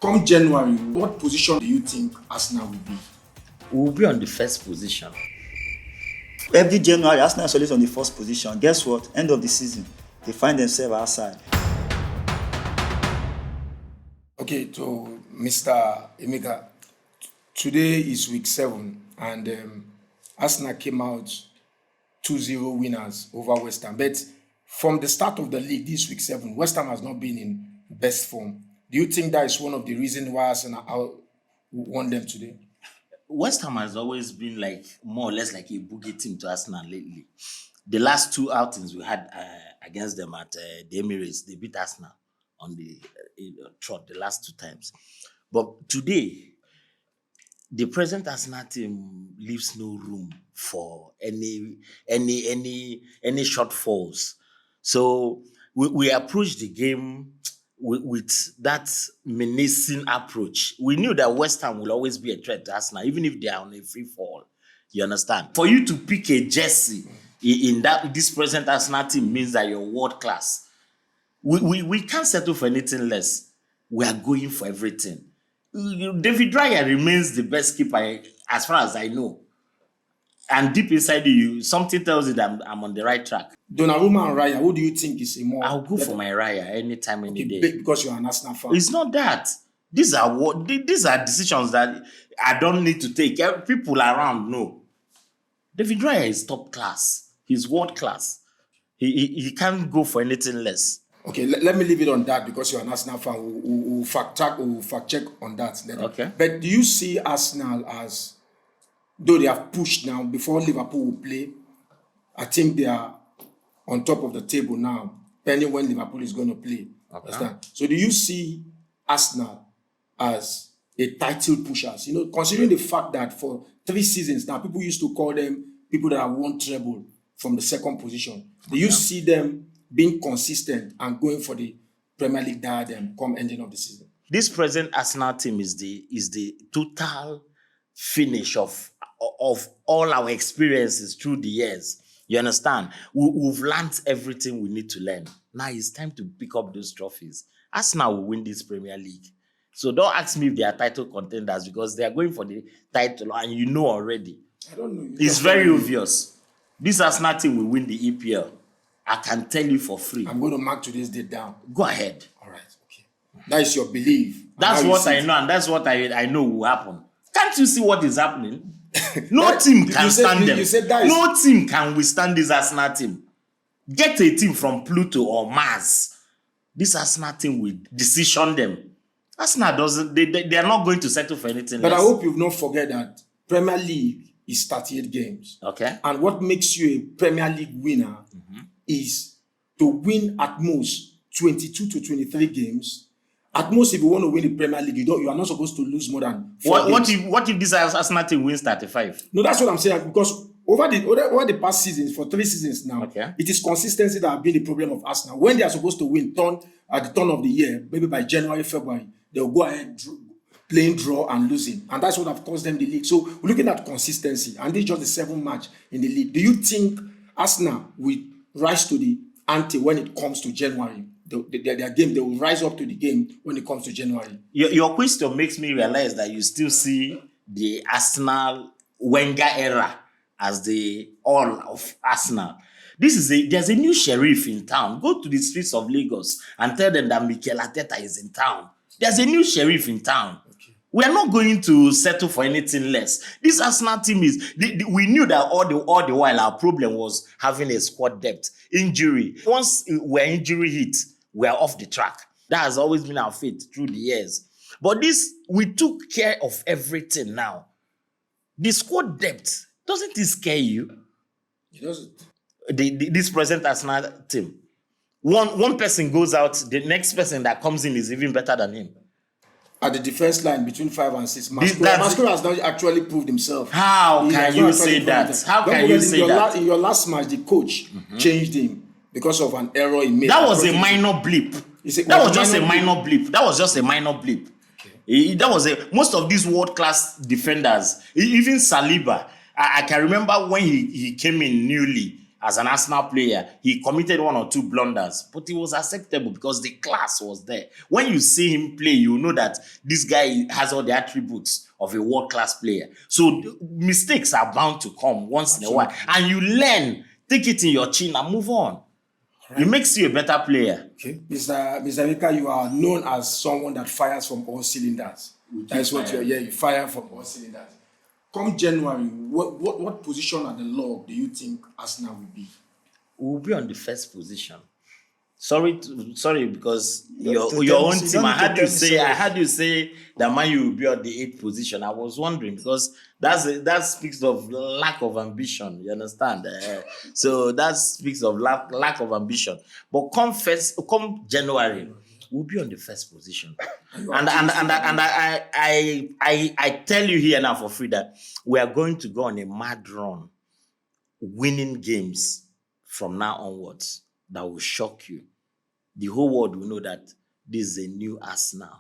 Come January, what position do you think Arsenal will be? We'll be on the first position. Every January, Arsenal is always on the first position. Guess what? End of the season, they find themselves outside. Okay, so Mr. Emeka, today is week 7, and Arsenal came out 2-0 winners over West Ham. But from the start of the league, this week 7, West Ham has not been in best form. Do you think that is one of the reasons why Arsenal won them today? West Ham has always been like more or less like a boogie team to Arsenal lately. The last 2 outings we had against them at the Emirates, they beat Arsenal on the trot the last 2 times. But today, the present Arsenal team leaves no room for any shortfalls. So we approached the game with that menacing approach. We knew that West Ham will always be a threat to Arsenal, even if they are on a free fall. You understand? For you to pick a jersey in this present Arsenal team means that you're world class. We can't settle for anything less. We are going for everything. David Raya remains the best keeper as far as I know. And deep inside you, something tells you that I'm on the right track. Donnarumma and Raya, who do you think is a more... I'll go for my Raya anytime, any day. Because you're an Arsenal fan. It's not that. These are decisions that I don't need to take. People around know. David Raya is top class. He's world class. He can't go for anything less. Okay, let me leave it on that because you're an Arsenal fan. We'll fact check on that. Okay. But do you see Arsenal as, though they have pushed now, before Liverpool will play, I think they are on top of the table now, depending when Liverpool is going to play. Okay. So do you see Arsenal as a title pushers? You know, considering the fact that for 3 seasons now, people used to call them people that have won treble from the second position. Do you see them being consistent and going for the Premier League diadem come ending of the season? This present Arsenal team is the total finish of all our experiences through the years. You understand? We've learned everything we need to learn. Now it's time to pick up those trophies. Arsenal will win this Premier League. So don't ask me if they are title contenders because they are going for the title and you know already. I don't know. It's very obvious. This Arsenal team will win the EPL. I can tell you for free. I'm going to mark today's date down. Go ahead. All right, okay. That is your belief. That's what I know, and that's what I know will happen. Can't you see what is happening? No team can stand them. No team can withstand this Arsenal team. Get a team from Pluto or Mars. This Arsenal team will decision them. Arsenal doesn't. They are not going to settle for anything But less. I hope you've not forget that Premier League is 38 games. Okay. And what makes you a Premier League winner is to win at most 22 to 23 games. At most, if you want to win the Premier League, you are not supposed to lose more than 4 games. What if this Arsenal team wins 35? No, that's what I'm saying. Because over the past seasons, for 3 seasons now, Okay. it is consistency that has been the problem of Arsenal. When they are supposed to win at the turn of the year, maybe by January, February, they'll go ahead playing draw and losing. And that's what have caused them the league. So we're looking at consistency. And this is just the 7th match in the league. Do you think Arsenal will rise to the ante when it comes to January? Their game, they will rise up to the game when it comes to January. Your question makes me realize that you still see the Arsenal Wenger era as the all of Arsenal. There's a new sheriff in town. Go to the streets of Lagos and tell them that Mikel Arteta is in town. There's a new sheriff in town. Okay. We are not going to settle for anything less. This Arsenal team is. We knew that all the while our problem was having a squad depth, injury. Once we're injury hit, we're off the track. That has always been our fate through the years. But we took care of everything now. The squad depth, doesn't it scare you? It doesn't. This present Arsenal team. One person goes out, the next person that comes in is even better than him. At the defense line between 5 and 6, Masquerade has not actually proved himself. How can you say that? How can you say that? In your last match, the coach changed him because of an error he made. That was a minor blip. That was just a minor blip. That was just a minor blip. Okay. Most of these world-class defenders, even Saliba, I can remember when he came in newly as an Arsenal player, he committed 1 or 2 blunders, but it was acceptable because the class was there. When you see him play, you know that this guy has all the attributes of a world-class player. So mistakes are bound to come once in a while, and you learn, take it in your chin and move on. Right. It makes you a better player. Okay, Mr. Mika, you are known as someone that fires from all cylinders. That's what you fire from all cylinders. Come January, what position at the log do you think Arsenal will be? We will be on the first position. Sorry, because your own team. I had you say that Man U will be on the 8th position. I was wondering because that speaks of lack of ambition. You understand? So that speaks of lack of ambition. But come January, we'll be on the first position. And I tell you here now for free that we are going to go on a mad run, winning games from now onwards that will shock you. The whole world will know that this is a new Arsenal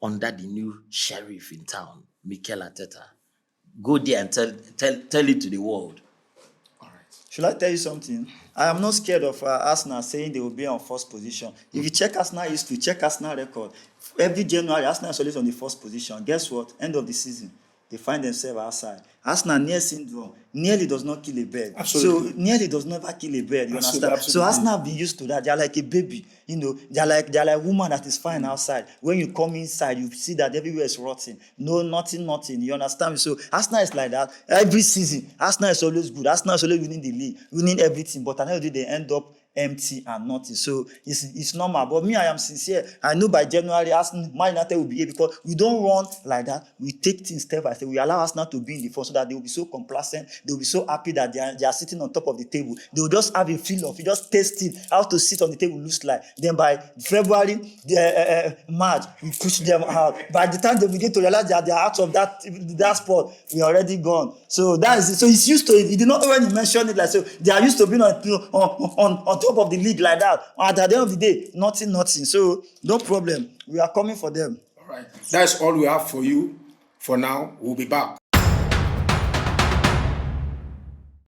under the new sheriff in town, Mikel Arteta. Go there and tell it to the world. All right. Should I tell you something? I am not scared of Arsenal saying they will be on first position. If you check Arsenal history, check Arsenal record, every January, Arsenal is always on the first position. Guess what? End of the season, they find themselves outside. Arsenal near syndrome nearly does not kill a bird. Absolutely. So nearly does never kill a bird. You understand? Absolutely. So Arsenal have been used to that. They are like a baby. You know, they are like a woman that is fine outside. When you come inside, you see that everywhere is rotten. No, nothing. You understand? So Arsenal is like that. Every season, Arsenal is always good. Arsenal is always winning the league, winning everything. But at the end of the day, they end up empty and nothing. So it's normal. But me, I am sincere. I know by January, Arsenal, Man United will be here because we don't run like that. We take things step by step. We allow Arsenal to be in the front so that they will be so complacent. They will be so happy that they are sitting on top of the table. They will just have a feel of it, just taste it, how to sit on the table looks like. Then by February, March, we push them out. By the time they begin to realize that they are out of that spot, we are already gone. So that is it. So he's used to it. He did not already mention it like so. They are used to being on top of the league like that. At the end of the day, nothing. So no problem. We are coming for them. All right. That's all we have for you for now. We'll be back.